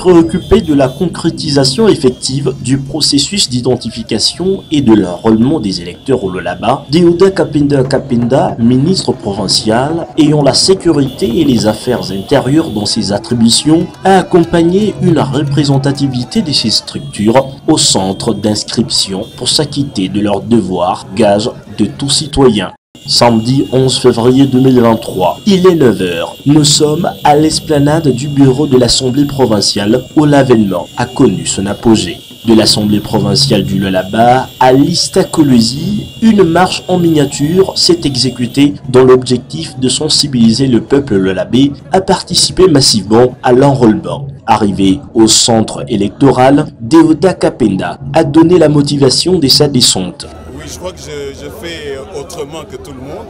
Préoccupé de la concrétisation effective du processus d'identification et de l'enrôlement des électeurs au Lualaba, Déodat Kapenda Kapenda, ministre provincial ayant la sécurité et les affaires intérieures dans ses attributions, a accompagné une représentativité de ces structures au centre d'inscription pour s'acquitter de leurs devoirs, gage de tout citoyen. Samedi 11 février 2023, il est 9 h. Nous sommes à l'esplanade du bureau de l'Assemblée provinciale où l'avènement a connu son apogée. De l'Assemblée provinciale du Lualaba à l'Istakolosi, une marche en miniature s'est exécutée dans l'objectif de sensibiliser le peuple lualabais à participer massivement à l'enrôlement. Arrivé au centre électoral, Déodat Kapenda a donné la motivation de sa descente. Oui, je crois que je fais autrement que tout le monde.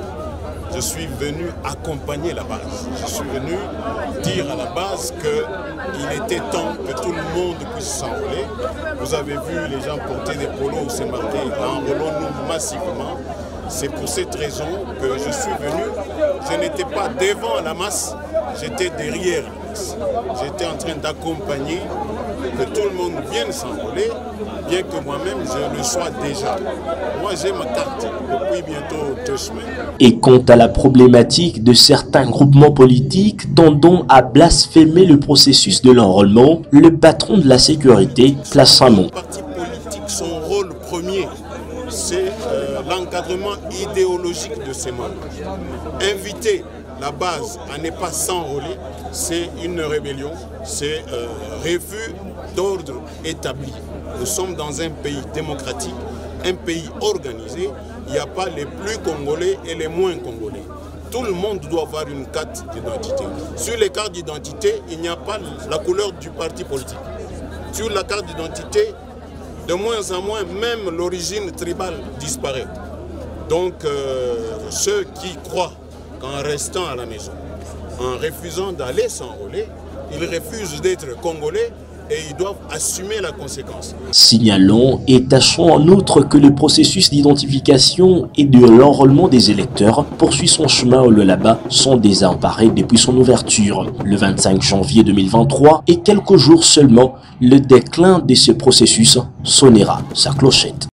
Je suis venu accompagner la base. Je suis venu dire à la base qu'il était temps que tout le monde puisse s'enrôler. Vous avez vu les gens porter des polos où c'est marqué « Enrôlons-nous massivement ». C'est pour cette raison que je suis venu. Je n'étais pas devant la masse, j'étais derrière la masse. J'étais en train d'accompagner que tout le monde vienne s'enrôler, bien que moi-même je le sois déjà. Moi j'ai ma carte depuis bientôt 2 semaines. Et quant à la problématique de certains groupements politiques tendant à blasphémer le processus de l'enrôlement, le patron de la sécurité place un mot. Le parti politique, son rôle premier, c'est l'encadrement idéologique de ses membres. Inviter la base à ne pas s'enrôler, c'est une rébellion, c'est refus d'ordre établi. Nous sommes dans un pays démocratique, un pays organisé. Il n'y a pas les plus congolais et les moins congolais. Tout le monde doit avoir une carte d'identité. Sur les cartes d'identité, il n'y a pas la couleur du parti politique. Sur la carte d'identité, de moins en moins, même l'origine tribale disparaît. Donc, ceux qui croient qu'en restant à la maison, en refusant d'aller s'enrôler, ils refusent d'être congolais et ils doivent assumer la conséquence. Signalons et tâchons en outre que le processus d'identification et de l'enrôlement des électeurs poursuit son chemin au Lualaba sans désemparé depuis son ouverture. Le 25 janvier 2023 et quelques jours seulement, le déclin de ce processus sonnera sa clochette.